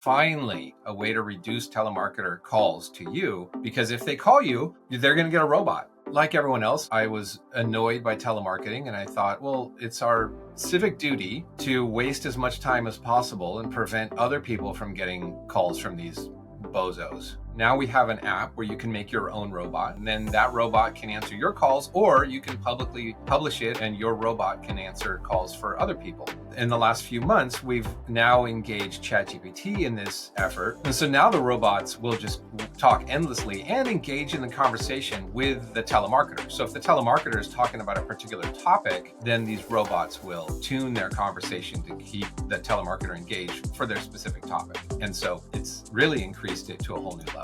finally a way to reduce telemarketer calls to you, because if they call you, they're going to get a robot. Like everyone else, I was annoyed by telemarketing, and I thought, well, it's our civic duty to waste as much time as possible and prevent other people from getting calls from these bozos. Now we have an app where you can make your own robot, and then that robot can answer your calls, or you can publicly publish it and your robot can answer calls for other people. In the last few months, we've now engaged ChatGPT in this effort. And so now the robots will just talk endlessly and engage in the conversation with the telemarketer. So if the telemarketer is talking about a particular topic, then these robots will tune their conversation to keep the telemarketer engaged for their specific topic. And so it's really increased it to a whole new level.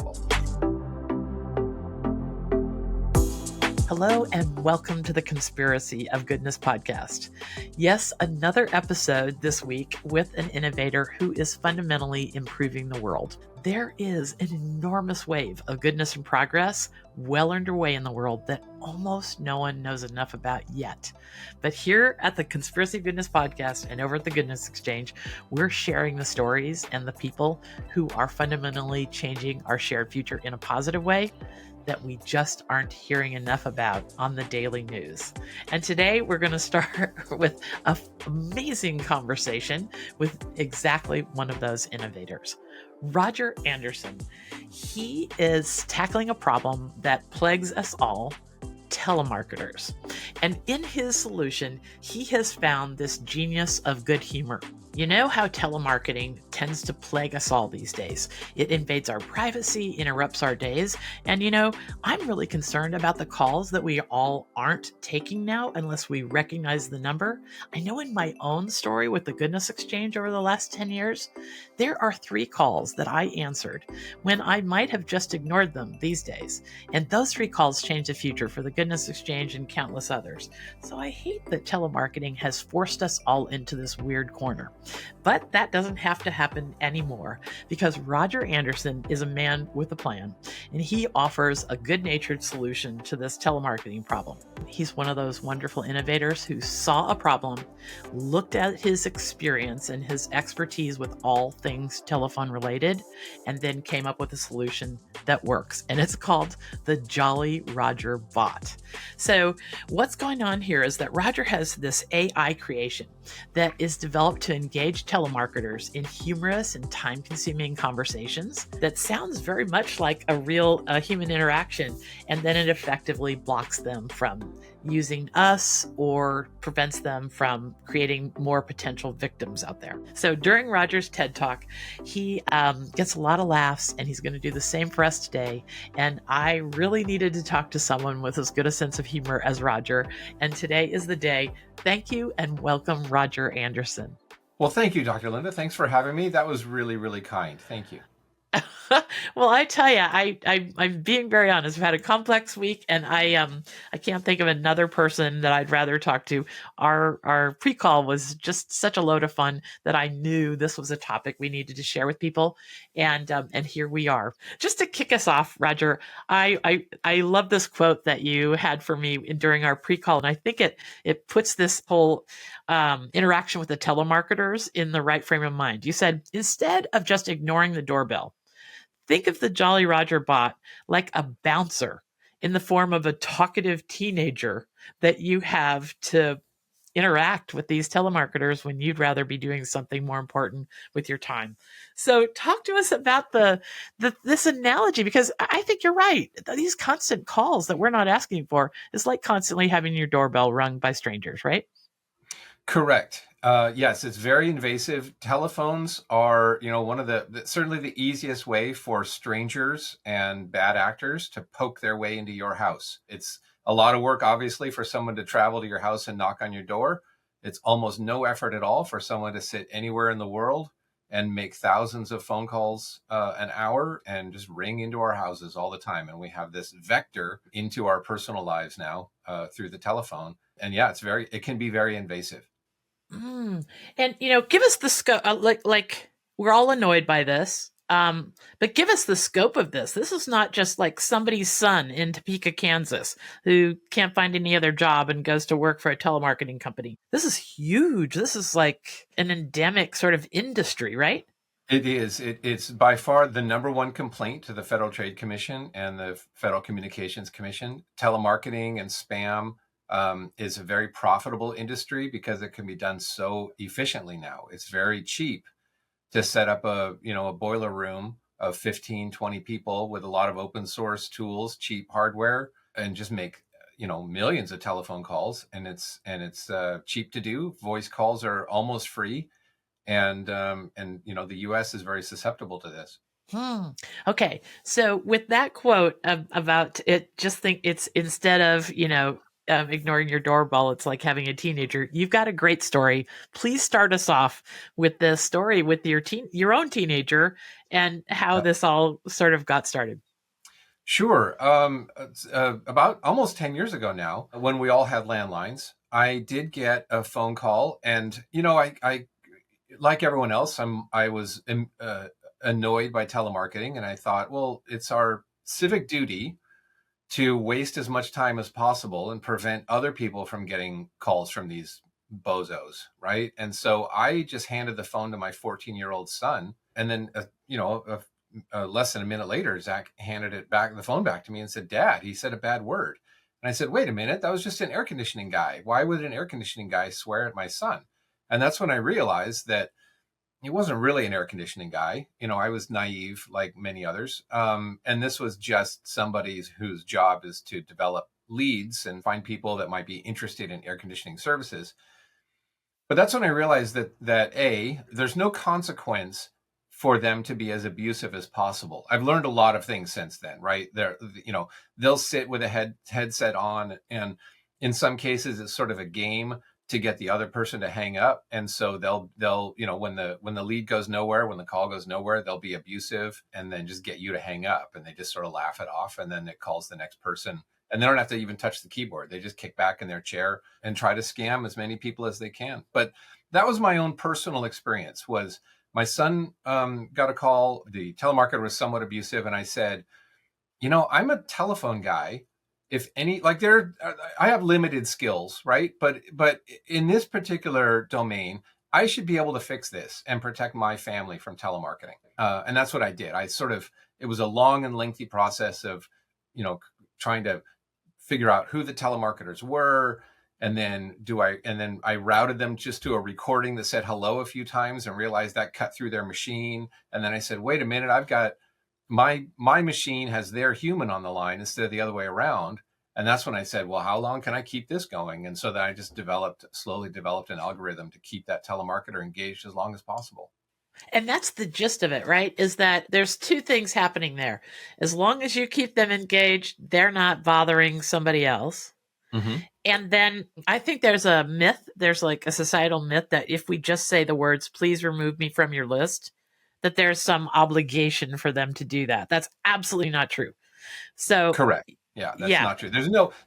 Hello and welcome to the Conspiracy of Goodness podcast. Yes, another episode this week with an innovator who is fundamentally improving the world. There is an enormous wave of goodness and progress well underway in the world that almost no one knows enough about yet. But here at the Conspiracy of Goodness podcast and over at the Goodness Exchange, we're sharing the stories and the people who are fundamentally changing our shared future in a positive way that we just aren't hearing enough about on the daily news. And today we're going to start with an amazing conversation with exactly one of those innovators, Roger Anderson. He is tackling a problem that plagues us all, telemarketers. And in his solution, he has found this genius of good humor. You know how telemarketing tends to plague us all these days. It invades our privacy, interrupts our days, and I'm really concerned about the calls that we all aren't taking now unless we recognize the number. I know in my own story with the Goodness Exchange over the last 10 years, there are 3 calls that I answered when I might have just ignored them these days. And those 3 calls changed the future for the Goodness Exchange and countless others. So I hate that telemarketing has forced us all into this weird corner. But that doesn't have to happen anymore because Roger Anderson is a man with a plan, and he offers a good-natured solution to this telemarketing problem. He's one of those wonderful innovators who saw a problem, looked at his experience and his expertise with all things telephone related, and then came up with a solution that works. And it's called the Jolly Roger bot. So what's going on here is that Roger has this AI creation that is developed to engage telemarketers in humorous and time-consuming conversations that sounds very much like a real human interaction, and then it effectively blocks them from using us or prevents them from creating more potential victims out there. So during Roger's TED Talk, he gets a lot of laughs, and he's going to do the same for us today. And I really needed to talk to someone with as good a sense of humor as Roger, and today is the day. Thank you and welcome, Roger Anderson. Well, thank you, Dr. Linda. Thanks for having me. That was really, really kind. Thank you. Well, I tell you, I'm being very honest. I've had a complex week, and I can't think of another person that I'd rather talk to. Our pre-call was just such a load of fun that I knew this was a topic we needed to share with people, and here we are. Just to kick us off, Roger, I love this quote that you had for me during our pre-call, and I think it puts this whole interaction with the telemarketers in the right frame of mind. You said, instead of just ignoring the doorbell, think of the Jolly Roger bot like a bouncer in the form of a talkative teenager that you have to interact with these telemarketers when you'd rather be doing something more important with your time. So talk to us about this analogy, because I think you're right. These constant calls that we're not asking for is like constantly having your doorbell rung by strangers, right? Correct. Yes, it's very invasive. Telephones are, one of certainly the easiest way for strangers and bad actors to poke their way into your house. It's a lot of work, obviously, for someone to travel to your house and knock on your door. It's almost no effort at all for someone to sit anywhere in the world and make thousands of phone calls an hour and just ring into our houses all the time. And we have this vector into our personal lives now through the telephone. And yeah, it can be very invasive. And, give us the scope, like we're all annoyed by this, but give us the scope of this. This is not just like somebody's son in Topeka, Kansas, who can't find any other job and goes to work for a telemarketing company. This is huge. This is like an endemic sort of industry, right? It is. It's by far the number one complaint to the Federal Trade Commission and the Federal Communications Commission. Telemarketing and spam is a very profitable industry because it can be done so efficiently now. It's very cheap to set up a boiler room of 15, 20 people with a lot of open source tools, cheap hardware, and just make millions of telephone calls. And it's cheap to do. Voice calls are almost free, and the U.S. is very susceptible to this. Hmm. Okay. So with that quote about it, just think it's instead of, ignoring your doorbell, it's like having a teenager. You've got a great story. Please start us off with this story with your own teenager and how this all sort of got started. Sure. About almost 10 years ago now, when we all had landlines, I did get a phone call, and I like everyone else, I was annoyed by telemarketing, and I thought, well, it's our civic duty to waste as much time as possible and prevent other people from getting calls from these bozos, right? And so I just handed the phone to my 14-year-old son, and then less than a minute later, Zach handed the phone back to me and said, "Dad, he said a bad word." And I said, "Wait a minute, that was just an air conditioning guy. Why would an air conditioning guy swear at my son?" And that's when I realized that he wasn't really an air conditioning guy. I was naive like many others. And this was just somebody whose job is to develop leads and find people that might be interested in air conditioning services. But that's when I realized that there's no consequence for them to be as abusive as possible. I've learned a lot of things since then, right? They'll sit with a headset on, and in some cases it's sort of a game to get the other person to hang up. And so they'll when the lead goes nowhere, when the call goes nowhere, they'll be abusive and then just get you to hang up, and they just sort of laugh it off, and then it calls the next person, and they don't have to even touch the keyboard. They just kick back in their chair and try to scam as many people as they can. But that was my own personal experience. Was my son got a call, the telemarketer was somewhat abusive, and I said, I'm a telephone guy. If any, like I have limited skills, right? But in this particular domain, I should be able to fix this and protect my family from telemarketing. And that's what I did. It was a long and lengthy process of, trying to figure out who the telemarketers were, and then I routed them just to a recording that said hello a few times, and realized that cut through their machine. And then I said, wait a minute, I've got my machine has their human on the line instead of the other way around. And that's when I said, well, how long can I keep this going? And so then I just slowly developed an algorithm to keep that telemarketer engaged as long as possible. And that's the gist of it, right? Is that there's two things happening there. As long as you keep them engaged, they're not bothering somebody else. Mm-hmm. And then I think there's a myth, there's like a societal myth that if we just say the words, please remove me from your list, that there's some obligation for them to do that. That's absolutely not true. So, Correct. Yeah, that's yeah. not true.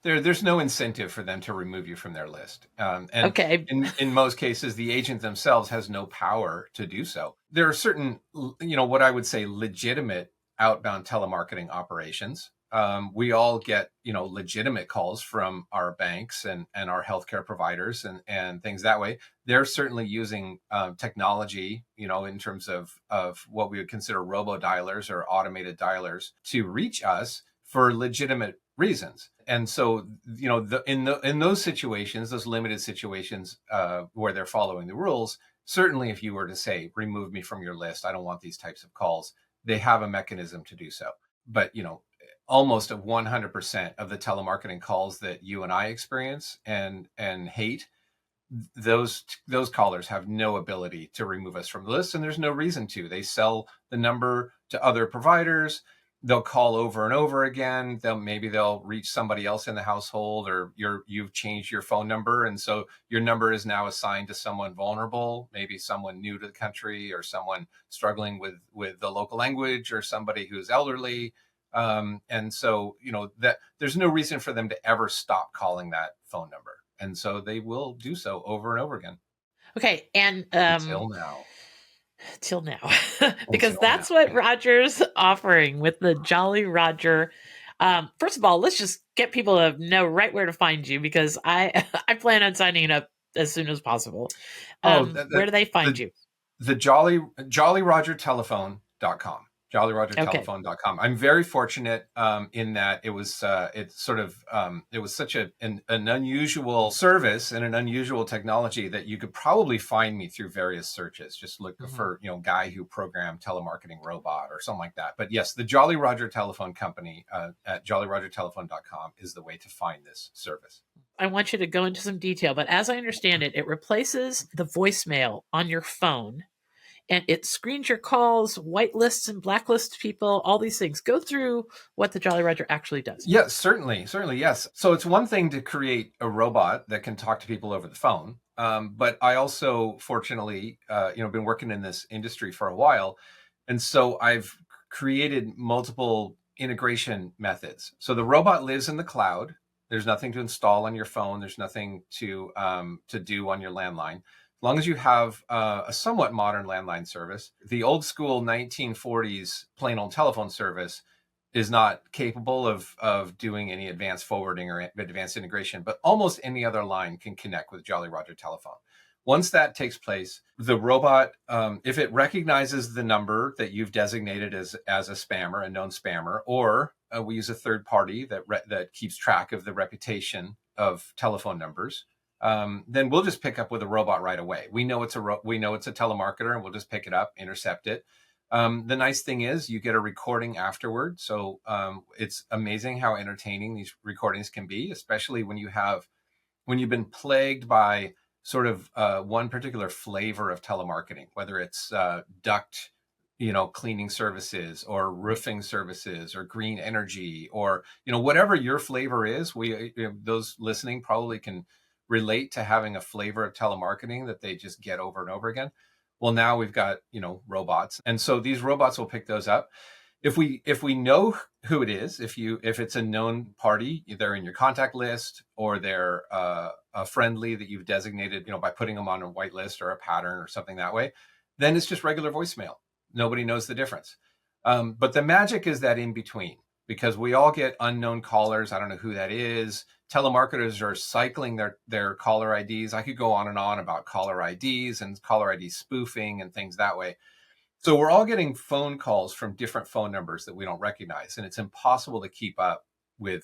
There's no incentive for them to remove you from their list. And Okay. in most cases, the agent themselves has no power to do so. There are certain, what I would say legitimate outbound telemarketing operations. We all get, legitimate calls from our banks and our healthcare providers and things that way. They're certainly using technology, in terms of what we would consider robo dialers or automated dialers to reach us for legitimate reasons. And so, in those situations, those limited situations where they're following the rules, certainly if you were to say, remove me from your list, I don't want these types of calls, they have a mechanism to do so. But, almost 100% of the telemarketing calls that you and I experience and hate, those callers have no ability to remove us from the list, and there's no reason to. They sell the number to other providers. They'll call over and over again. They'll reach somebody else in the household, or you've changed your phone number, and so your number is now assigned to someone vulnerable, maybe someone new to the country, or someone struggling with the local language, or somebody who's elderly. And so, that there's no reason for them to ever stop calling that phone number. And so they will do so over and over again. Okay. And Until now. till now, because Until now. that's what Yeah. Roger's offering with the Jolly Roger. First of all, let's just get people to know right where to find you, because I I plan on signing up as soon as possible. Oh, Where do they find the you? The jollyrogertelephone.com. Okay. jollyrogertelephone.com. I'm very fortunate in that it was it was such an unusual service and an unusual technology that you could probably find me through various searches. Just look Mhm. for, guy who programmed telemarketing robot or something like that. But yes, the Jolly Roger Telephone Company at jollyrogertelephone.com is the way to find this service. I want you to go into some detail, but as I understand it, it replaces the voicemail on your phone and it screens your calls, whitelists and blacklists people, all these things. Go through what the Jolly Roger actually does. Yes, certainly, yes. So it's one thing to create a robot that can talk to people over the phone, but I also, fortunately, been working in this industry for a while, and so I've created multiple integration methods. So the robot lives in the cloud. There's nothing to install on your phone. There's nothing to do on your landline. As long as you have a somewhat modern landline service, the old school 1940s plain old telephone service is not capable of doing any advanced forwarding or advanced integration, but almost any other line can connect with Jolly Roger Telephone. Once that takes place, the robot, if it recognizes the number that you've designated as a spammer, a known spammer, or we use a third party that keeps track of the reputation of telephone numbers, then we'll just pick up with a robot right away. We know it's a telemarketer, and we'll just pick it up, intercept it. The nice thing is you get a recording afterward. So it's amazing how entertaining these recordings can be, especially when you've been plagued by sort of one particular flavor of telemarketing, whether it's duct, cleaning services or roofing services or green energy or, whatever your flavor is. Those listening probably can relate to having a flavor of telemarketing that they just get over and over again. Well, now we've got, robots. And so these robots will pick those up. If we know who it is, if it's a known party, they're in your contact list or they're a friendly that you've designated, by putting them on a white list or a pattern or something that way, then it's just regular voicemail. Nobody knows the difference. But the magic is that in between, because we all get unknown callers. I don't know who that is. Telemarketers are cycling their caller IDs. I could go on and on about caller IDs and caller ID spoofing and things that way. So we're all getting phone calls from different phone numbers that we don't recognize, and it's impossible to keep up with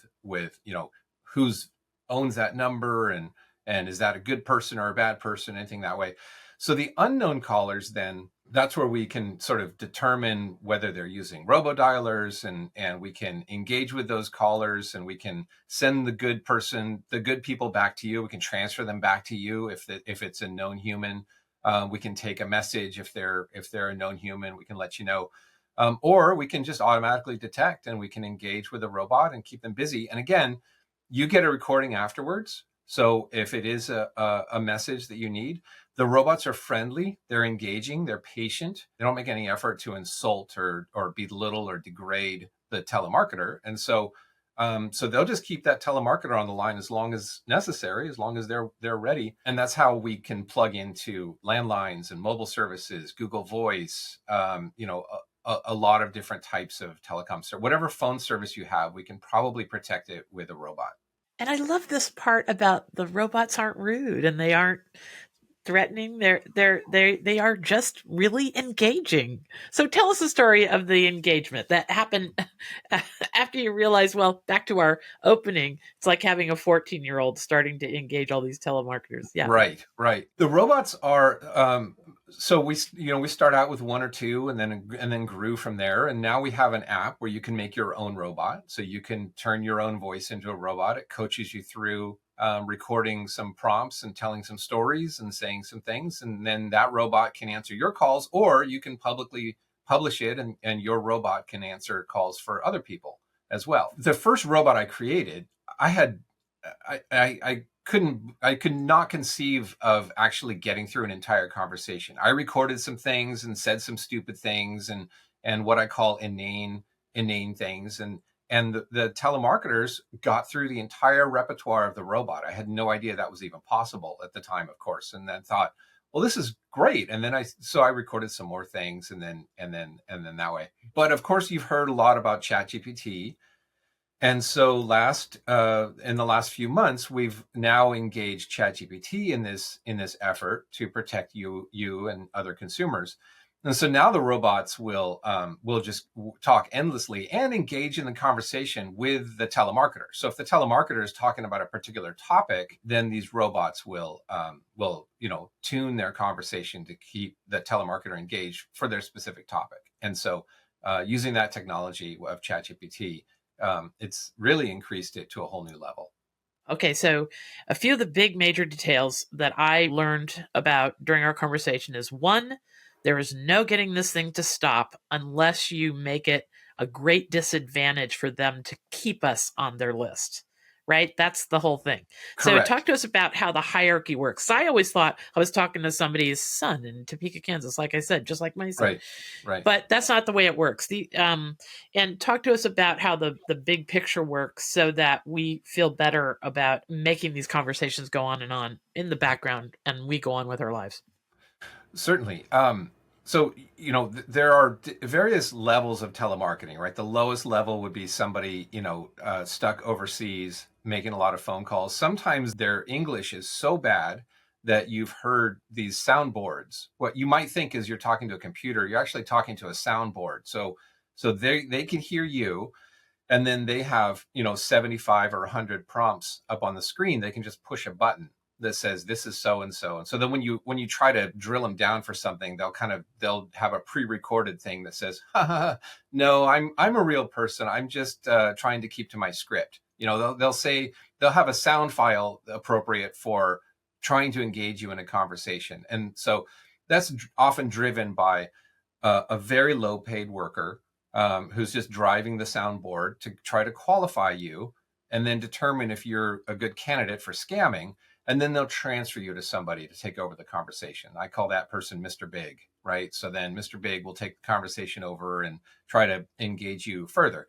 who's owns that number and is that a good person or a bad person, anything that way. So the unknown callers, then that's where we can sort of determine whether they're using robodialers, and we can engage with those callers, and we can send the good people back to you. We can transfer them back to you if it's a known human. We can take a message if they're a known human. We can let you know, or we can just automatically detect, and we can engage with a robot and keep them busy. And again, you get a recording afterwards. So if it is a message that you need, the robots are friendly, they're engaging, they're patient. They don't make any effort to insult or belittle or degrade the telemarketer, and so they'll just keep that telemarketer on the line as long as necessary, as long as they're ready. And that's how we can plug into landlines and mobile services, Google Voice, a lot of different types of telecom. So whatever phone service you have, we can probably protect it with a robot. And I love this part about the robots aren't rude and they aren't threatening. They are just really engaging. So tell us the story of the engagement that happened after you realize, well, back to our opening, it's like having a 14-year-old starting to engage all these telemarketers. Yeah. Right. The robots are so we start out with one or two and then grew from there, and now we have an app where you can make your own robot. So you can turn your own voice into a robot. It coaches you through recording some prompts and telling some stories and saying some things, and then that robot can answer your calls, or you can publicly publish it, and your robot can answer calls for other people as well. The first robot I created, I could not conceive of actually getting through an entire conversation. I recorded some things and said some stupid things and what I call inane things, and the telemarketers got through the entire repertoire of the robot. I had no idea that was even possible at the time, of course, and then thought, well, this is great. And then I recorded some more things, and then that way. But of course, you've heard a lot about ChatGPT. And so in the last few months, we've now engaged ChatGPT in this effort to protect you and other consumers. And so now the robots will just talk endlessly and engage in the conversation with the telemarketer. So if the telemarketer is talking about a particular topic, then these robots will tune their conversation to keep the telemarketer engaged for their specific topic. And so using that technology of ChatGPT, it's really increased it to a whole new level. Okay, so a few of the big major details that I learned about during our conversation is one, there is no getting this thing to stop unless you make it a great disadvantage for them to keep us on their list. Right? That's the whole thing. So, talk Correct. to us about how the hierarchy works. I always thought I was talking to somebody's son in Topeka, Kansas, like I said, just like my son. Right. Right. But that's not the way it works. And talk to us about how the big picture works so that we feel better about making these conversations go on in the background and we go on with our lives. Certainly. So, there are various levels of telemarketing, right? The lowest level would be somebody, stuck overseas making a lot of phone calls. Sometimes their English is so bad that you've heard these soundboards. What you might think is you're talking to a computer, you're actually talking to a soundboard. So they can hear you, and then they have 75 or 100 prompts up on the screen. They can just push a button that says this is so and so. And so then when you try to drill them down for something, they'll have a pre-recorded thing that says, ha, ha, ha, no, I'm a real person, I'm just trying to keep to my script. They'll say, they'll have a sound file appropriate for trying to engage you in a conversation. And so that's often driven by a very low paid worker who's just driving the soundboard to try to qualify you and then determine if you're a good candidate for scamming. And then they'll transfer you to somebody to take over the conversation. I call that person Mr. Big, right? So then Mr. Big will take the conversation over and try to engage you further.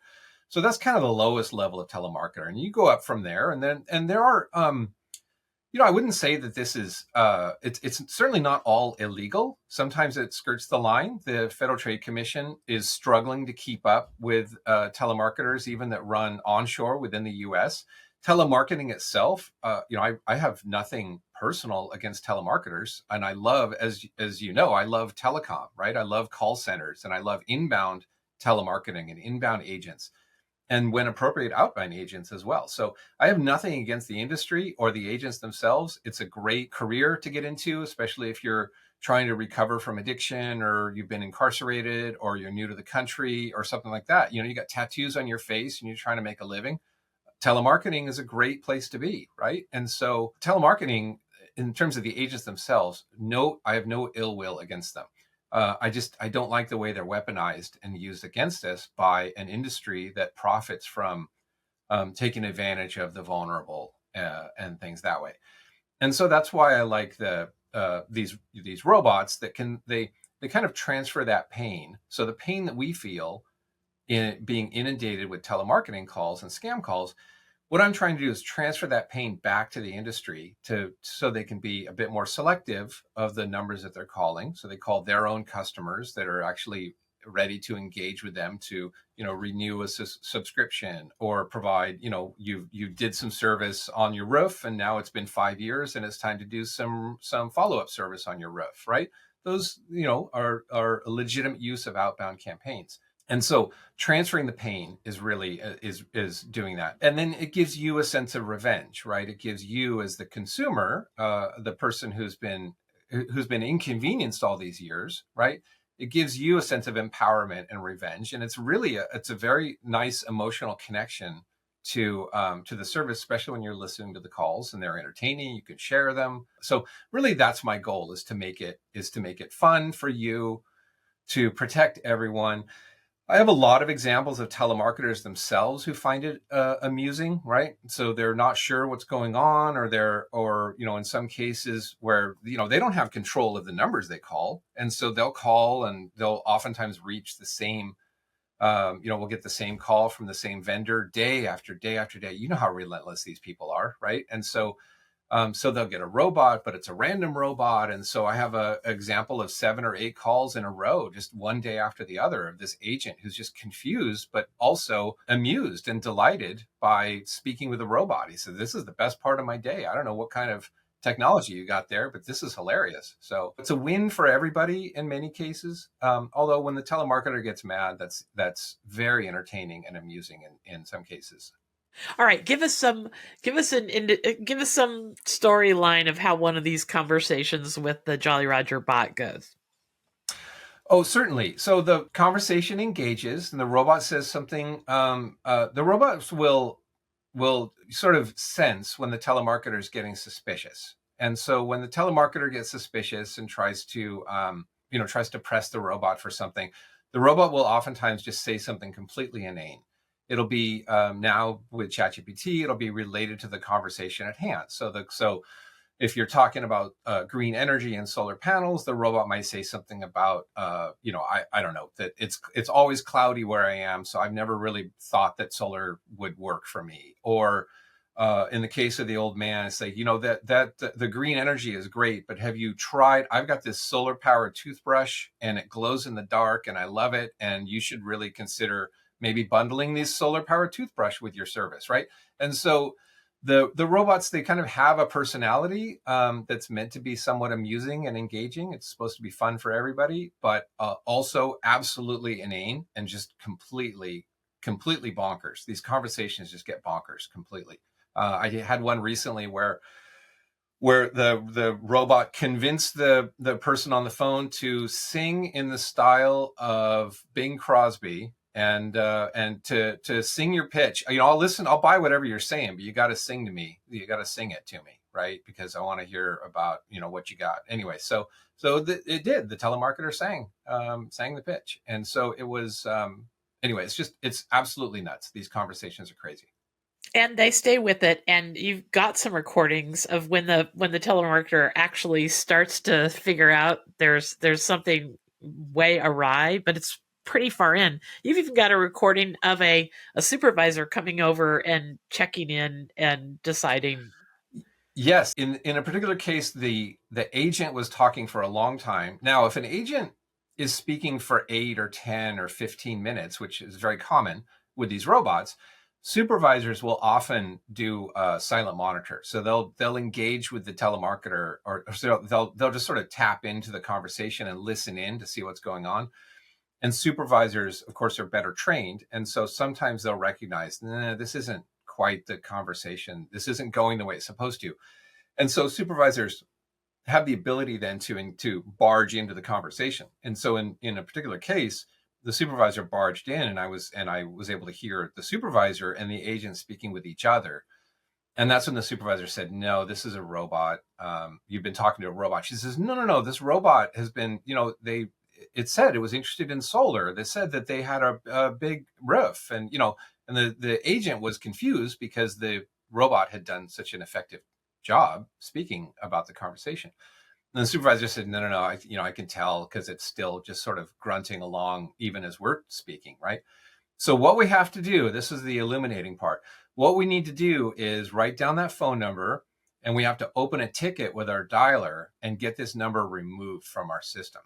So that's kind of the lowest level of telemarketer. And you go up from there, and there are I wouldn't say that this is it's certainly not all illegal. Sometimes it skirts the line. The Federal Trade Commission is struggling to keep up with telemarketers, even that run onshore within the US. Telemarketing itself, I have nothing personal against telemarketers, and I love, as I love telecom, right? I love call centers, and I love inbound telemarketing and inbound agents, and when appropriate, outbound agents as well. So I have nothing against the industry or the agents themselves. It's a great career to get into, especially if you're trying to recover from addiction, or you've been incarcerated, or you're new to the country, or something like that. You got tattoos on your face and you're trying to make a living. Telemarketing is a great place to be, right? And so telemarketing, in terms of the agents themselves, no, I have no ill will against them. I don't like the way they're weaponized and used against us by an industry that profits from taking advantage of the vulnerable and things that way. And so that's why I like these robots that they kind of transfer that pain. So the pain that we feel in being inundated with telemarketing calls and scam calls, what I'm trying to do is transfer that pain back to the industry so they can be a bit more selective of the numbers that they're calling. So they call their own customers that are actually ready to engage with them to renew a subscription, or provide, you did some service on your roof and now it's been 5 years and it's time to do some follow-up service on your roof, right? Those are a legitimate use of outbound campaigns. And so transferring the pain is really is doing that. And then it gives you a sense of revenge, right? It gives you, as the consumer, the person who's been inconvenienced all these years, right? It gives you a sense of empowerment and revenge. And it's really it's a very nice emotional connection to the service, especially when you're listening to the calls and they're entertaining. You can share them. So really, that's my goal, is to make it fun for you, to protect everyone. I have a lot of examples of telemarketers themselves who find it amusing, right? So they're not sure what's going on, or in some cases where they don't have control of the numbers they call, and so they'll call and they'll oftentimes reach the same. We'll get the same call from the same vendor day after day after day. You know how relentless these people are, right? And so So they'll get a robot, but it's a random robot. And so I have an example of 7 or 8 calls in a row, just one day after the other, of this agent who's just confused, but also amused and delighted by speaking with a robot. He said, "This is the best part of my day. I don't know what kind of technology you got there, but this is hilarious." So it's a win for everybody in many cases. Although when the telemarketer gets mad, that's very entertaining and amusing in some cases. All right, give us some storyline of how one of these conversations with the Jolly Roger bot goes. Oh, certainly. So the conversation engages, and the robot says something. The robots will sort of sense when the telemarketer is getting suspicious, and so when the telemarketer gets suspicious and tries to press the robot for something, the robot will oftentimes just say something completely inane. It'll be now with ChatGPT, it'll be related to the conversation at hand. So if you're talking about green energy and solar panels, the robot might say something about, I don't know, that it's always cloudy where I am, so I've never really thought that solar would work for me. Or in the case of the old man, say, that the green energy is great, but have you tried? I've got this solar powered toothbrush, and it glows in the dark, and I love it, and you should really consider maybe bundling this solar powered toothbrush with your service, right? And so the robots, they kind of have a personality that's meant to be somewhat amusing and engaging. It's supposed to be fun for everybody, but also absolutely inane and just completely bonkers. These conversations just get bonkers completely. I had one recently where the robot convinced the person on the phone to sing in the style of Bing Crosby, and to sing your pitch. I'll listen, I'll buy whatever you're saying, but you got to sing to me. You got to sing it to me, right? Because I want to hear about what you got. Anyway, it did. The telemarketer sang the pitch, and so it was. Anyway, it's absolutely nuts. These conversations are crazy. And they stay with it, and you've got some recordings of when the telemarketer actually starts to figure out there's something way awry, but it's pretty far in. You've even got a recording of a supervisor coming over and checking in and deciding. Yes, in a particular case, the agent was talking for a long time. Now, if an agent is speaking for 8 or 10 or 15 minutes, which is very common with these robots, supervisors will often do a silent monitor. So they'll engage with the telemarketer, or so they'll just sort of tap into the conversation and listen in to see what's going on. And supervisors, of course, are better trained, and so sometimes they'll recognize, this isn't quite the conversation. This isn't going the way it's supposed to. And so supervisors have the ability then to barge into the conversation. And so in a particular case, the supervisor barged in, and I was able to hear the supervisor and the agent speaking with each other. And that's when the supervisor said, "No, this is a robot. You've been talking to a robot." She says, "No. This robot has been, it said it was interested in solar. They said that they had a big roof." And, and the agent was confused because the robot had done such an effective job speaking about the conversation. And the supervisor said, "No. I can tell because it's still just sort of grunting along even as we're speaking, right?" So what we have to do, this is the illuminating part. What we need to do is write down that phone number, and we have to open a ticket with our dialer and get this number removed from our system.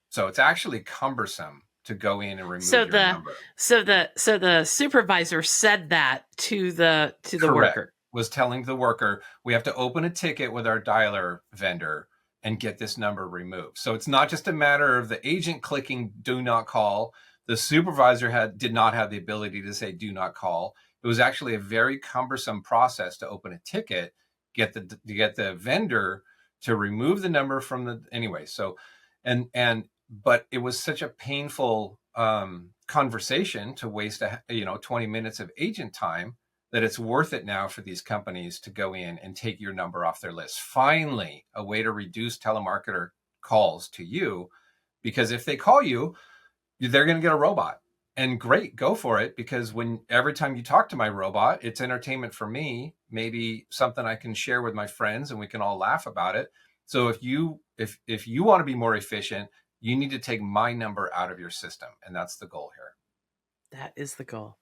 So it's actually cumbersome to go in and remove your number. So the supervisor said that to the Correct. worker. Was telling the worker, we have to open a ticket with our dialer vendor and get this number removed. So it's not just a matter of the agent clicking do not call. The supervisor did not have the ability to say do not call. It was actually a very cumbersome process to open a ticket, get the vendor to remove the number from the anyway. So, but it was such a painful conversation to waste 20 minutes of agent time that it's worth it now for these companies to go in and take your number off their list. Finally, a way to reduce telemarketer calls to you, because if they call you, they're going to get a robot. And great, go for it, because every time you talk to my robot, it's entertainment for me, maybe something I can share with my friends and we can all laugh about it. So if you want to be more efficient, you need to take my number out of your system. And that's the goal here. That is the goal.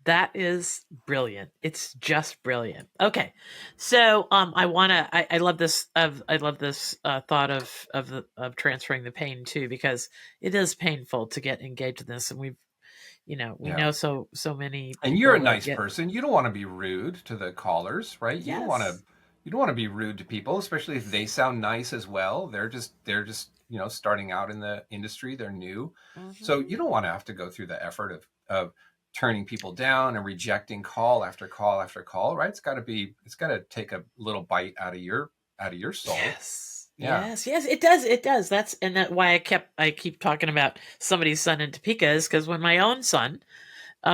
That is brilliant. It's just brilliant. Okay, so I love this. I love this thought of transferring the pain too, because it is painful to get engaged in this, and we Yeah. know so many And you're a people that nice get. person. You don't want to be rude to the callers, right? Yes. You don't want to be rude to people, especially if they sound nice as well. They're just, starting out in the industry. They're new. So Hmm. you don't want to have to go through the effort of turning people down and rejecting call after call after call, right? It's got to take a little bite out of your soul. Yes. Yeah. Yes. It does. It does. That's why I keep talking about somebody's son in Topeka, is because when my own son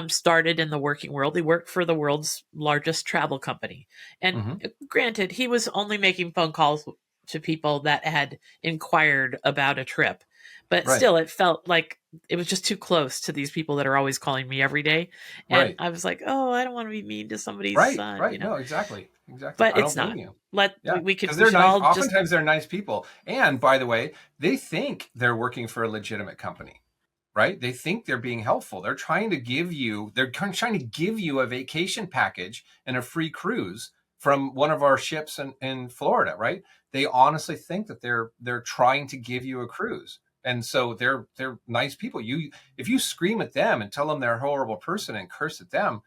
started in the working world. He worked for the world's largest travel company. And Hmm. granted, he was only making phone calls to people that had inquired about a trip. But Right. still, it felt like it was just too close to these people that are always calling me every day. And Right. I was like, oh, I don't want to be mean to somebody's Right. son. Right. No, exactly. Exactly. But I it's don't blame not. you. Let Yeah, because we they're should nice. all just. Oftentimes they're nice people. And by the way, they think they're working for a legitimate company, right? They think they're being helpful. They're trying to give you a vacation package and a free cruise from one of our ships in Florida, right? They honestly think that they're trying to give you a cruise. And so they're nice people. If you scream at them and tell them they're a horrible person and curse at them,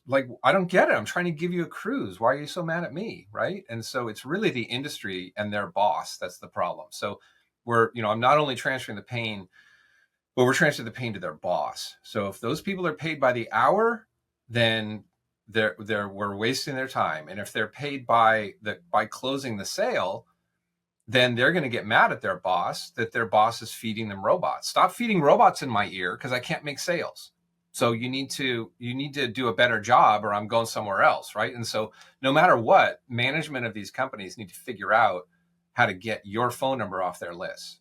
like, I don't get it. I'm trying to give you a cruise. Why are you so mad at me? Right. And so it's really the industry and their boss that's the problem. So I'm not only transferring the pain, but we're transferring the pain to their boss. So if those people are paid by the hour, then we're wasting their time. And if they're paid by closing the sale, then they're going to get mad at their boss that their boss is feeding them robots. Stop feeding robots in my ear because I can't make sales. So you need to do a better job or I'm going somewhere else, right? And so no matter what, management of these companies need to figure out how to get your phone number off their list.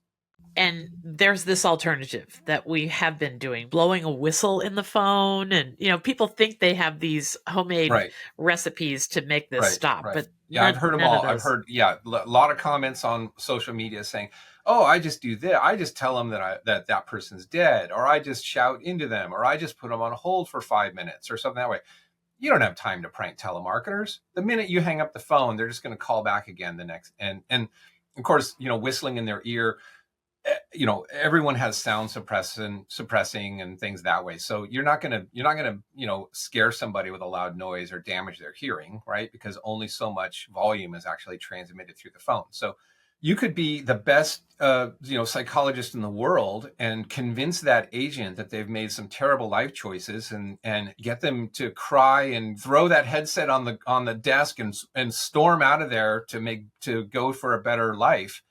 And there's this alternative that we have been doing, blowing a whistle in the phone. And, people think they have these homemade Right. recipes to make this Right, stop, right. but Yeah, I've heard them none of all. I've those. heard, yeah, a lot of comments on social media saying, "Oh, I just do this. I just tell them that person's dead, or I just shout into them, or I just put them on hold for 5 minutes, or something that way." You don't have time to prank telemarketers. The minute you hang up the phone, they're just going to call back again the next. And of course, whistling in their ear, everyone has sound suppressing and things that way. So you're not gonna scare somebody with a loud noise or damage their hearing, right? Because only so much volume is actually transmitted through the phone. So you could be the best psychologist in the world and convince that agent that they've made some terrible life choices, and get them to cry and throw that headset on the desk and storm out of there to go for a better life.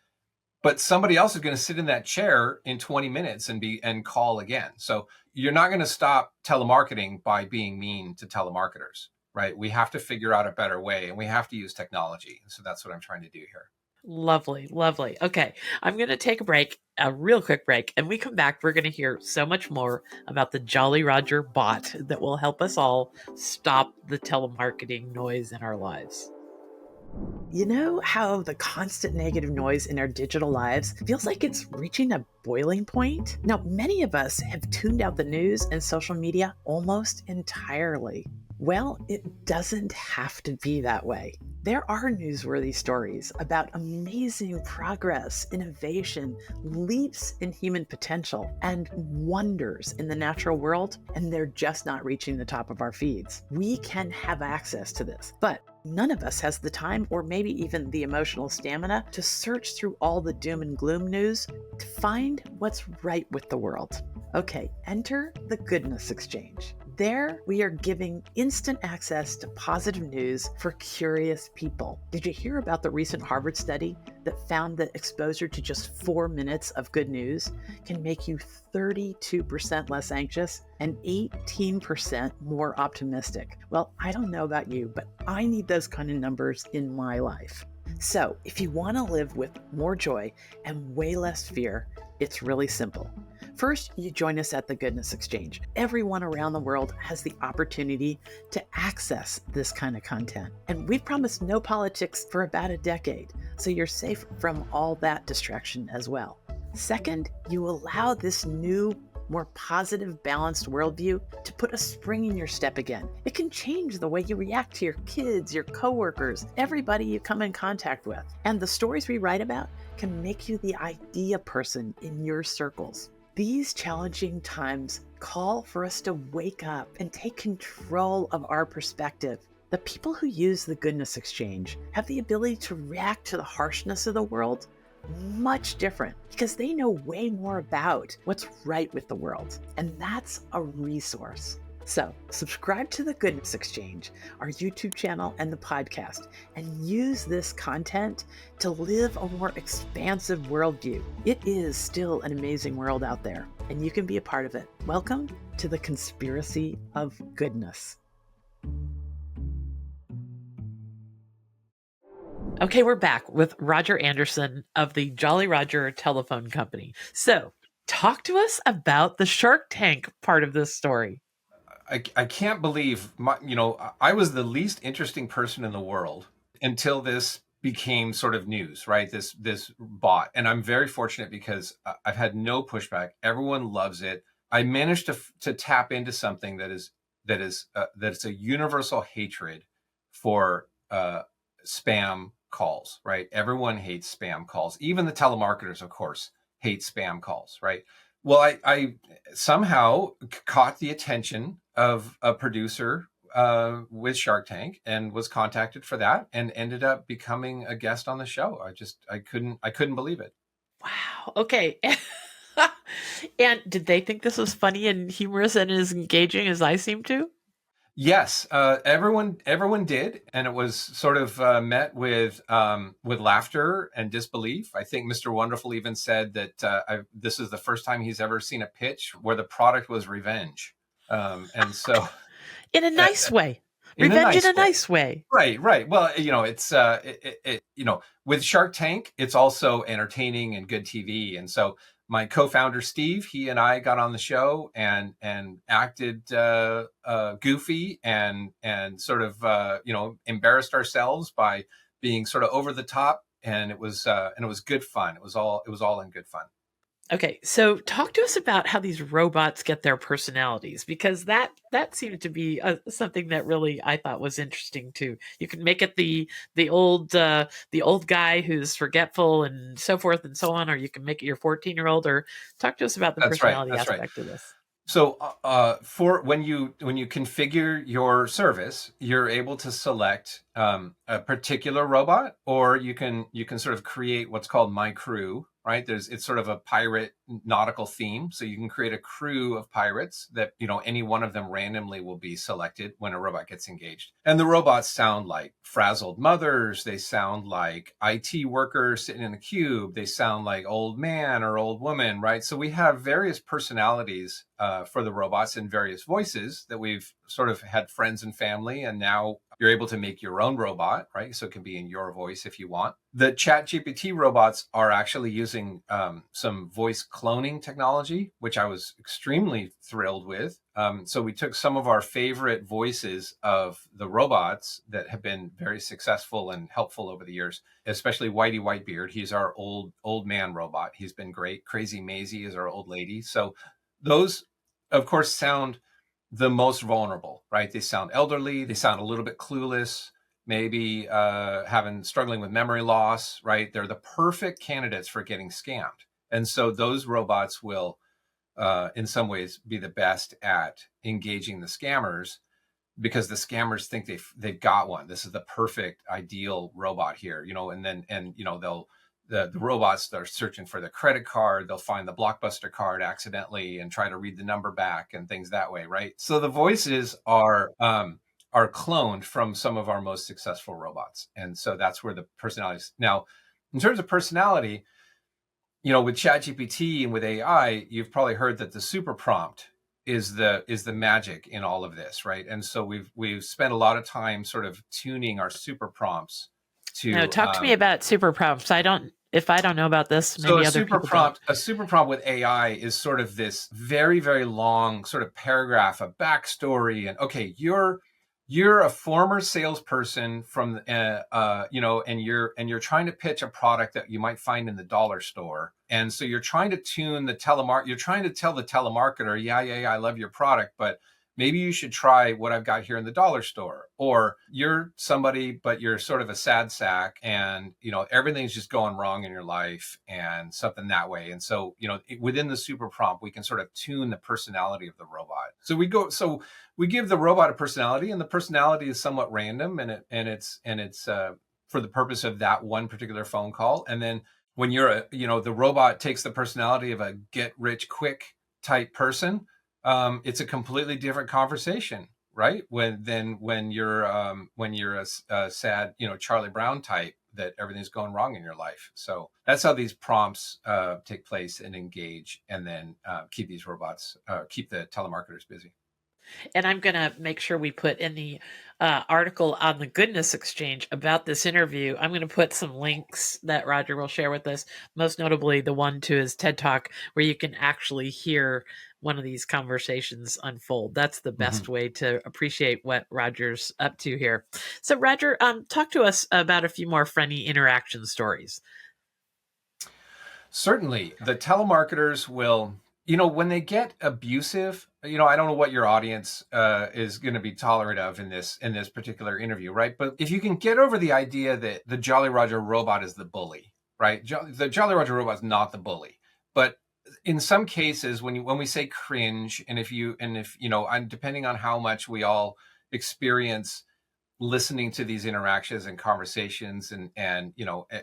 But somebody else is going to sit in that chair in 20 minutes and call again. So you're not going to stop telemarketing by being mean to telemarketers, right? We have to figure out a better way, and we have to use technology. So that's what I'm trying to do here. Lovely, lovely. Okay, I'm going to take a real quick break, and we come back. We're going to hear so much more about the Jolly Roger bot that will help us all stop the telemarketing noise in our lives. You know how the constant negative noise in our digital lives feels like it's reaching a boiling point? Now, many of us have tuned out the news and social media almost entirely. Well, it doesn't have to be that way. There are newsworthy stories about amazing progress, innovation, leaps in human potential, and wonders in the natural world, and they're just not reaching the top of our feeds. We can have access to this, but none of us has the time or maybe even the emotional stamina to search through all the doom and gloom news to find what's right with the world. Okay, enter the Goodness Exchange. There, we are giving instant access to positive news for curious people. Did you hear about the recent Harvard study that found that exposure to just 4 minutes of good news can make you 32% less anxious and 18% more optimistic? Well, I don't know about you, but I need those kind of numbers in my life. So, if you want to live with more joy and way less fear, it's really simple. First, you join us at the Goodness Exchange. Everyone around the world has the opportunity to access this kind of content. And we've promised no politics for about a decade, so you're safe from all that distraction as well. Second, you allow this new more positive, balanced worldview to put a spring in your step again. It can change the way you react to your kids, your coworkers, everybody you come in contact with. And the stories we write about can make you the idea person in your circles. These challenging times call for us to wake up and take control of our perspective. The people who use the Goodness Exchange have the ability to react to the harshness of the world much different because they know way more about what's right with the world. And that's a resource. So subscribe to the Goodness Exchange, our YouTube channel and the podcast, and use this content to live a more expansive worldview. It is still an amazing world out there, and you can be a part of it. Welcome to the Conspiracy of Goodness. Okay, we're back with Roger Anderson of the Jolly Roger Telephone Company. So, talk to us about the Shark Tank part of this story. I can't believe I was the least interesting person in the world until this became sort of news, right? This bot, and I'm very fortunate because I've had no pushback. Everyone loves it. I managed to tap into something that is a universal hatred for spam calls, right? Everyone hates spam calls. Even the telemarketers, of course, hate spam calls, right? Well, I somehow caught the attention of a producer with Shark Tank and was contacted for that and ended up becoming a guest on the show. I couldn't believe it. Wow. Okay. And did they think this was funny and humorous and as engaging as I seem to? Yes, everyone did, and it was sort of met with laughter and disbelief. I think Mr. Wonderful even said that this is the first time he's ever seen a pitch where the product was revenge, and so in a nice way, in revenge a in a nice way. Right. Well, it's with Shark Tank, it's also entertaining and good TV, and so my co-founder Steve, he and I got on the show and acted goofy and sort of embarrassed ourselves by being sort of over the top, and it was good fun. It was all in good fun. Okay, so talk to us about how these robots get their personalities, because that seemed to be something that really I thought was interesting too. You can make it the old guy who's forgetful and so forth and so on, or you can make it your 14-year-old. Or talk to us about the personality aspect of this. So for when you configure your service, you're able to select a particular robot, or you can sort of create what's called My Crew, right? It's sort of a pirate nautical theme. So you can create a crew of pirates that, any one of them randomly will be selected when a robot gets engaged. And the robots sound like frazzled mothers. They sound like IT workers sitting in a cube. They sound like old man or old woman, right? So we have various personalities for the robots and various voices that we've sort of had friends and family, and now you're able to make your own robot, right? So it can be in your voice if you want. The ChatGPT robots are actually using some voice cloning technology, which I was extremely thrilled with. So we took some of our favorite voices of the robots that have been very successful and helpful over the years, especially Whitey Whitebeard. He's our old man robot. He's been great. Crazy Maisie is our old lady. So those, of course, sound the most vulnerable, right? They sound elderly. They sound a little bit clueless, maybe struggling with memory loss, right? They're the perfect candidates for getting scammed. And so those robots will, in some ways, be the best at engaging the scammers, because the scammers think they've got one. This is the perfect, ideal robot here, they'll the robots that are searching for the credit card, they'll find the Blockbuster card accidentally and try to read the number back and things that way, right? So the voices are cloned from some of our most successful robots, and so that's where the personalities. Now, in terms of personality, with ChatGPT and with AI, you've probably heard that the super prompt is the magic in all of this, right? And so we've spent a lot of time sort of tuning our super prompts to. Now, talk to me about super prompts. If I don't know about this, maybe other people don't. A super prompt with AI is sort of this very, very long sort of paragraph, a backstory, and okay, you're you're a former salesperson from and you're trying to pitch a product that you might find in the dollar store, and so you're trying to you're trying to tell the telemarketer, yeah, I love your product, but maybe you should try what I've got here in the dollar store. Or you're somebody, but you're sort of a sad sack, and everything's just going wrong in your life and something that way. And so within the super prompt, we can sort of tune the personality of the robot. So we give the robot a personality, and the personality is somewhat random, and it's for the purpose of that one particular phone call. And then when the robot takes the personality of a get rich quick type person, it's a completely different conversation, right? When you're a sad, Charlie Brown type, that everything's going wrong in your life. So that's how these prompts take place and engage, and then keep the telemarketers busy. And I'm going to make sure we put in the article on the Goodness Exchange about this interview, I'm going to put some links that Roger will share with us, most notably the one to his TED Talk, where you can actually hear one of these conversations unfold. That's the best way to appreciate what Roger's up to here. So, Roger, talk to us about a few more funny interaction stories. Certainly. The telemarketers will, when they get abusive, I don't know what your audience is going to be tolerant of in this particular interview, right? But if you can get over the idea that the Jolly Roger robot is the bully, right? The Jolly Roger robot is not the bully. But in some cases, when we say cringe, and depending on how much we all experience listening to these interactions and conversations and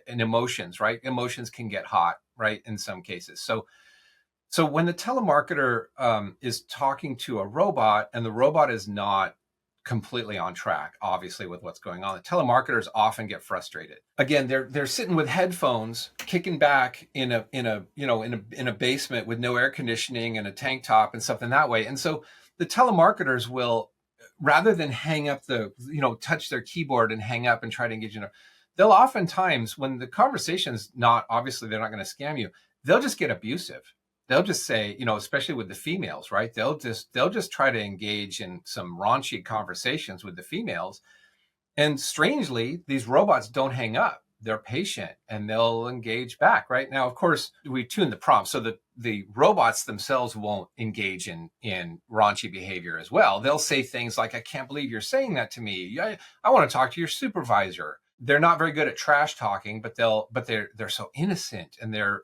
emotions, right? Emotions can get hot, right? In some cases. So when the telemarketer is talking to a robot, and the robot is not completely on track, obviously, with what's going on, the telemarketers often get frustrated. Again, they're sitting with headphones, kicking back in a basement with no air conditioning and a tank top and something that way. And so the telemarketers will, rather than hang up touch their keyboard and hang up and try to engage they'll oftentimes, when the conversation's not, obviously they're not going to scam you, they'll just get abusive. They'll just say, especially with the females, right? They'll just try to engage in some raunchy conversations with the females. And strangely, these robots don't hang up. They're patient, and they'll engage back. Right now, of course, we tune the prompt so that the robots themselves won't engage in raunchy behavior as well. They'll say things like, "I can't believe you're saying that to me. I want to talk to your supervisor." They're not very good at trash talking, but they're so innocent, and they're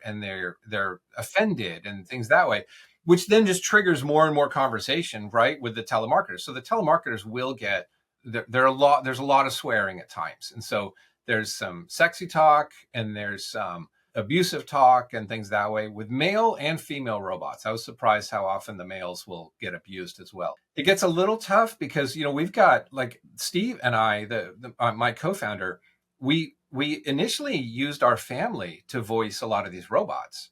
offended and things that way, which then just triggers more and more conversation, right, with the telemarketers. So the telemarketers will get there's a lot of swearing at times, and so there's some sexy talk, and there's some abusive talk and things that way with male and female robots. I was surprised how often the males will get abused as well. It gets a little tough because we've got, like, Steve and I, my co-founder, we initially used our family to voice a lot of these robots.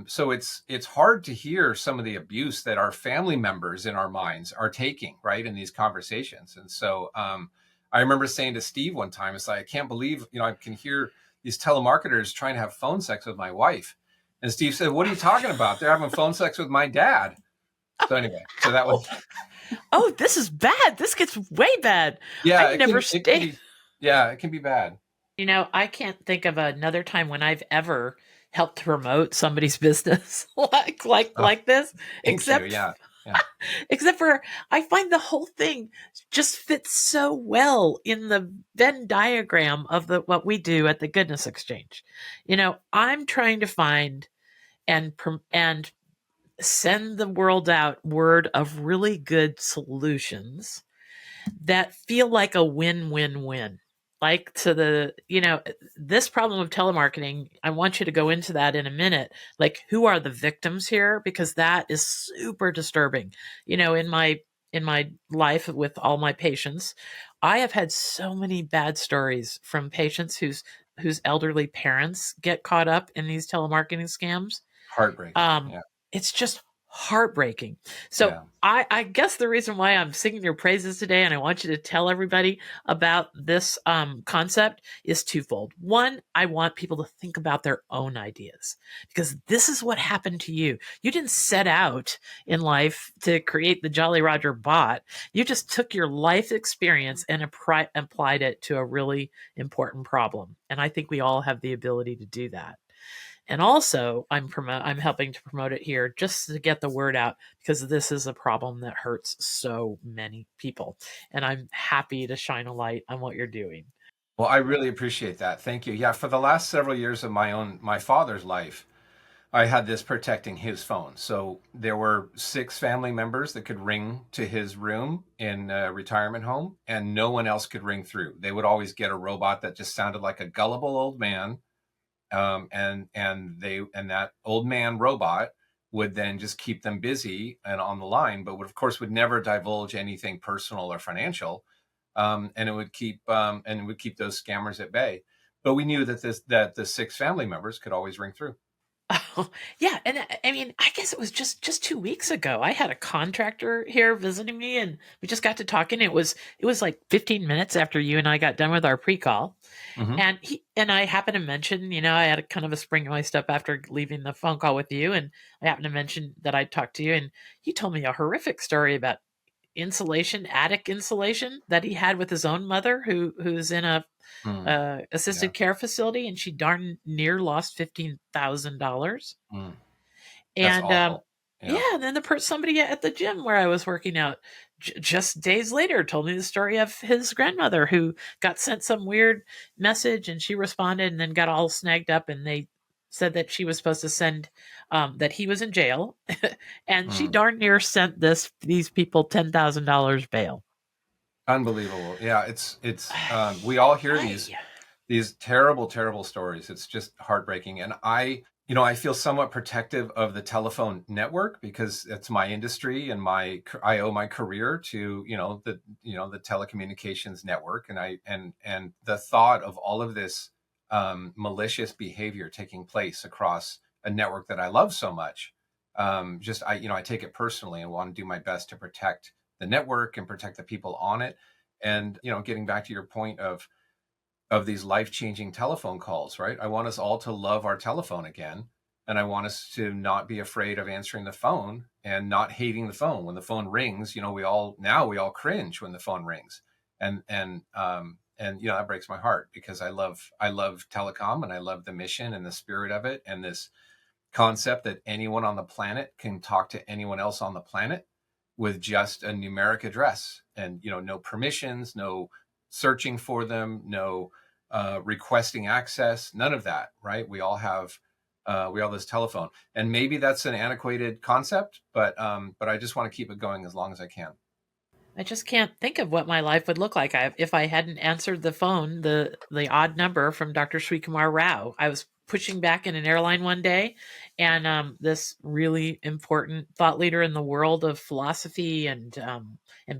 So it's hard to hear some of the abuse that our family members in our minds are taking, right, in these conversations. And so I remember saying to Steve one time, it's like, I can't believe, I can hear these telemarketers trying to have phone sex with my wife. And Steve said, "What are you talking about? They're having phone sex with my dad." So anyway, so that was. Oh, this is bad. This gets way bad. Yeah, I never stayed. Yeah, it can be bad. I can't think of another time when I've ever helped promote somebody's business like this, except yeah. except for I find the whole thing just fits so well in the Venn diagram of what we do at the Goodness Exchange. I'm trying to find and send the world out word of really good solutions that feel like a win-win-win. Like this problem of telemarketing, I want you to go into that in a minute. Like, who are the victims here? Because that is super disturbing. In my life with all my patients, I have had so many bad stories from patients whose elderly parents get caught up in these telemarketing scams. Heartbreaking. Yeah. It's just heartbreaking. So Yeah. I guess the reason why I'm singing your praises today, and I want you to tell everybody about this concept, is twofold. One, I want people to think about their own ideas, because this is what happened to you. You didn't set out in life to create the Jolly Roger bot. You just took your life experience and applied it to a really important problem. And I think we all have the ability to do that. And also, I'm helping to promote it here just to get the word out, because this is a problem that hurts so many people. And I'm happy to shine a light on what you're doing. Well, I really appreciate that. Thank you. Yeah, for the last several years of my father's life, I had this protecting his phone. So there were 6 family members that could ring to his room in a retirement home, and no one else could ring through. They would always get a robot that just sounded like a gullible old man, and that old man robot would then just keep them busy and on the line, but would, of course, would never divulge anything personal or financial, and it would keep those scammers at bay. But we knew that the 6 family members could always ring through. Oh, yeah, and I mean, I guess it was just 2 weeks ago. I had a contractor here visiting me, and we just got to talking. It was like 15 minutes after you and I got done with our pre-call, Hmm. and he and I happened to mention, I had a kind of a spring in my step after leaving the phone call with you, and I happened to mention that I talked to you, and he told me a horrific story about attic insulation that he had with his own mother, who's in a Mm, yeah. assisted care facility, and she darn near lost $15,000. Mm, that's And awful. Yeah. yeah, and then somebody at the gym where I was working out just days later told me the story of his grandmother who got sent some weird message, and she responded and then got all snagged up, and they said that she was supposed to send that he was in jail, and she Mm. darn near sent these people $10,000 bail. Unbelievable. Yeah, we all hear Ay. these terrible, terrible stories. It's just heartbreaking. And I feel somewhat protective of the telephone network because it's my industry, and I owe my career to, the telecommunications network. And the thought of all of this malicious behavior taking place across a network that I love so much, I take it personally and want to do my best to protect the network and protect the people on it. And, getting back to your point of these life-changing telephone calls, right? I want us all to love our telephone again. And I want us to not be afraid of answering the phone and not hating the phone. When the phone rings, we all cringe when the phone rings. And that breaks my heart because I love telecom, and I love the mission and the spirit of it, and this concept that anyone on the planet can talk to anyone else on the planet with just a numeric address, and no permissions, no searching for them, no requesting access, none of that, right? We all this telephone, and maybe that's an antiquated concept, but I just want to keep it going as long as I can. I just can't think of what my life would look like if I hadn't answered the phone, the odd number from Dr. Srikumar Rao. I was pushing back in an airline one day, and this really important thought leader in the world of philosophy and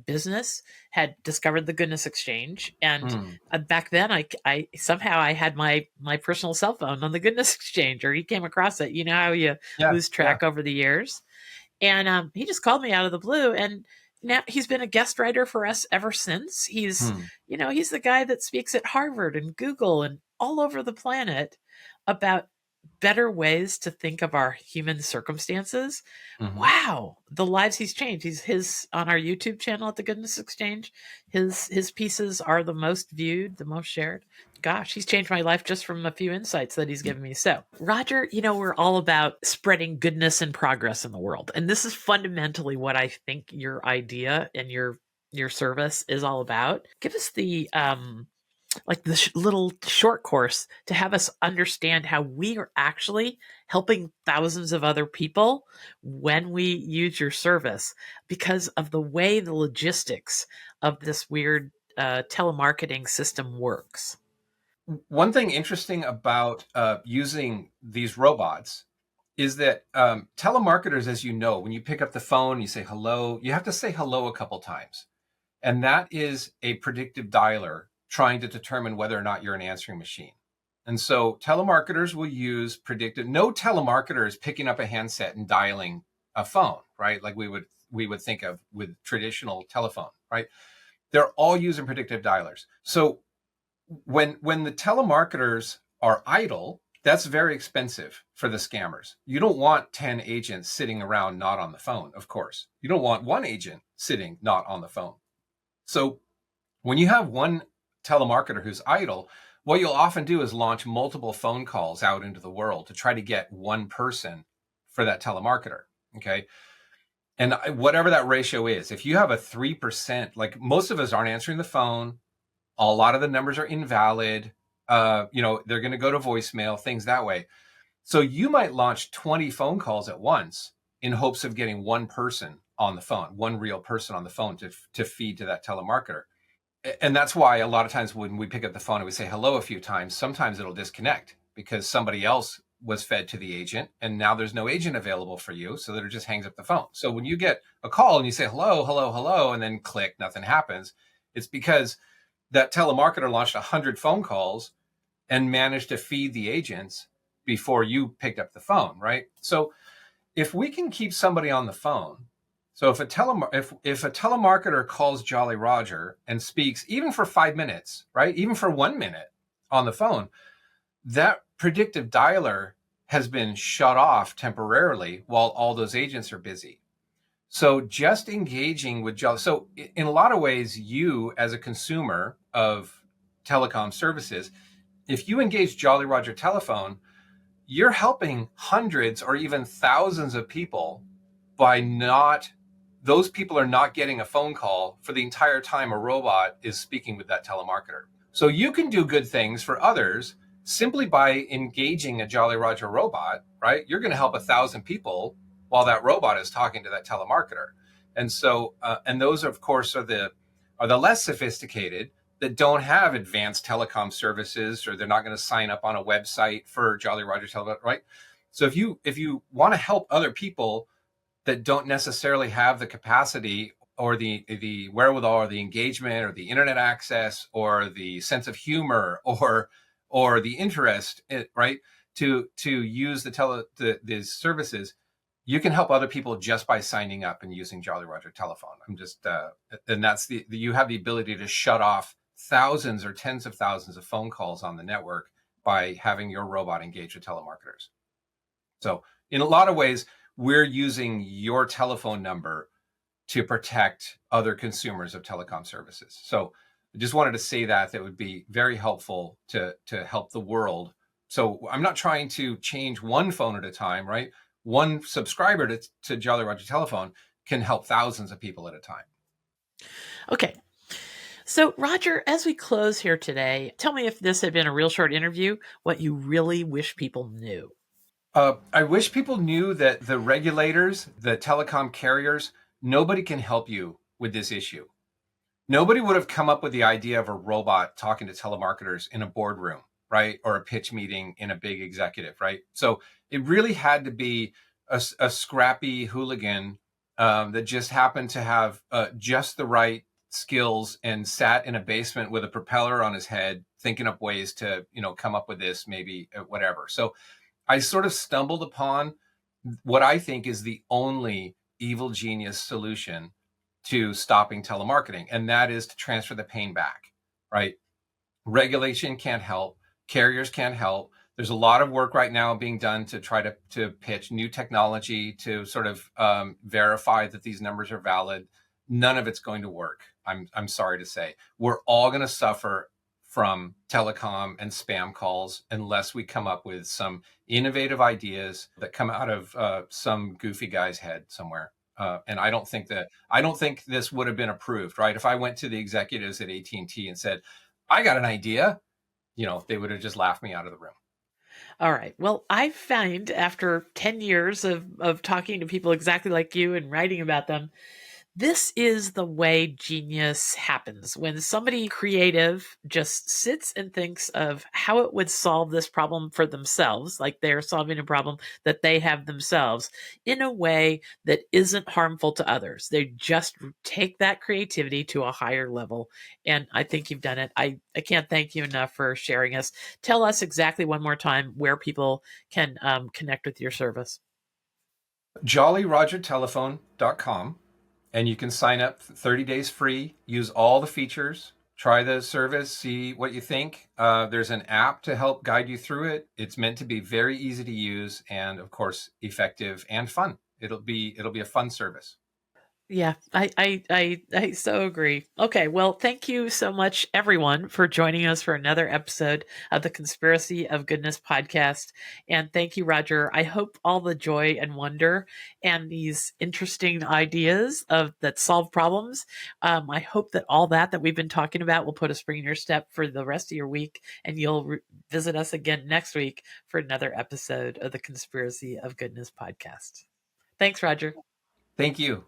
business had discovered the Goodness Exchange. And Mm. back then, I somehow I had my personal cell phone on the Goodness Exchange, or he came across it. You know how you Yeah, lose yeah. track over the years. And he just called me out of the blue, and now he's been a guest writer for us ever since. Hmm. He's the guy that speaks at Harvard and Google and all over the planet about better ways to think of our human circumstances. Hmm. Wow, the lives he's changed. He's his on our YouTube channel at the Goodness Exchange. His pieces are the most viewed, the most shared. Gosh, he's changed my life just from a few insights that he's given me. So, Roger, we're all about spreading goodness and progress in the world. And this is fundamentally what I think your idea and your service is all about. Give us the like the little short course to have us understand how we are actually helping thousands of other people when we use your service, because of the way the logistics of this weird telemarketing system works. One thing interesting about using these robots is that telemarketers, as you know, when you pick up the phone, you say hello, you have to say hello a couple times. And that is a predictive dialer trying to determine whether or not you're an answering machine. And so telemarketers will use predictive. No telemarketer is picking up a handset and dialing a phone, right? Like we would think of with traditional telephone, right? They're all using predictive dialers. So when the telemarketers are idle, that's very expensive for the scammers. You don't want 10 agents sitting around not on the phone, of course. You don't want one agent sitting not on the phone. So when you have one telemarketer who's idle, what you'll often do is launch multiple phone calls out into the world to try to get one person for that telemarketer. Okay. And whatever that ratio is, if you have a 3%, like most of us aren't answering the phone, a lot of the numbers are invalid. They're going to go to voicemail, things that way. So you might launch 20 phone calls at once in hopes of getting one person on the phone, one real person on the phone to feed to that telemarketer. And that's why a lot of times when we pick up the phone and we say hello a few times, sometimes it'll disconnect because somebody else was fed to the agent and now there's no agent available for you. So that it just hangs up the phone. So when you get a call and you say hello, hello, hello, and then click, nothing happens, it's because that telemarketer launched 100 phone calls and managed to feed the agents before you picked up the phone, right? So if we can keep somebody on the phone, so if a telemarketer calls Jolly Roger and speaks even for 5 minutes, right, even for 1 minute on the phone, that predictive dialer has been shut off temporarily while all those agents are busy. So just engaging with Jolly. So in a lot of ways, you as a consumer of telecom services, if you engage Jolly Roger Telephone, you're helping hundreds or even thousands of people by not, those people are not getting a phone call for the entire time a robot is speaking with that telemarketer. So you can do good things for others simply by engaging a Jolly Roger robot, right? You're going to help 1,000 people while that robot is talking to that telemarketer. And so, and those of course are the less sophisticated that don't have advanced telecom services, or they're not going to sign up on a website for Jolly Roger Telephone, right? So if you want to help other people that don't necessarily have the capacity or the wherewithal or the engagement or the internet access or the sense of humor or the interest, right, to use these services, you can help other people just by signing up and using Jolly Roger Telephone. I'm just and that's you have the ability to shut off thousands or tens of thousands of phone calls on the network by having your robot engage with telemarketers. So in a lot of ways, we're using your telephone number to protect other consumers of telecom services. So I just wanted to say that would be very helpful to help the world. So I'm not trying to change one phone at a time, right? One subscriber to Jolly Roger Telephone can help thousands of people at a time. Okay. So, Roger, as we close here today, tell me, if this had been a real short interview, what you really wish people knew. I wish people knew that the regulators, the telecom carriers, nobody can help you with this issue. Nobody would have come up with the idea of a robot talking to telemarketers in a boardroom, right? Or a pitch meeting in a big executive, right? So it really had to be a scrappy hooligan that just happened to have just the right skills and sat in a basement with a propeller on his head, thinking up ways to, come up with this, maybe whatever. So I sort of stumbled upon what I think is the only evil genius solution to stopping telemarketing, and that is to transfer the pain back, right? Regulation can't help, carriers can't help. There's a lot of work right now being done to try to pitch new technology to sort of verify that these numbers are valid. None of it's going to work. I'm sorry to say. We're all going to suffer from telecom and spam calls unless we come up with some innovative ideas that come out of some goofy guy's head somewhere. And I don't think this would have been approved, right? If I went to the executives at AT&T and said, I got an idea, they would have just laughed me out of the room. All right. Well, I find after 10 years of talking to people exactly like you and writing about them, this is the way genius happens. When somebody creative just sits and thinks of how it would solve this problem for themselves, like they're solving a problem that they have themselves, in a way that isn't harmful to others. They just take that creativity to a higher level. And I think you've done it. I can't thank you enough for sharing us. Tell us exactly one more time where people can connect with your service. JollyRogerTelephone.com, and you can sign up 30 days free, use all the features, try the service, see what you think. There's an app to help guide you through it. It's meant to be very easy to use and, of course, effective and fun. It'll be a fun service. Yeah, I so agree. Okay, well, thank you so much, everyone, for joining us for another episode of the Conspiracy of Goodness podcast. And thank you, Roger. I hope all the joy and wonder and these interesting ideas of that solve problems. I hope that all that we've been talking about will put a spring in your step for the rest of your week, and you'll visit us again next week for another episode of the Conspiracy of Goodness podcast. Thanks, Roger. Thank you.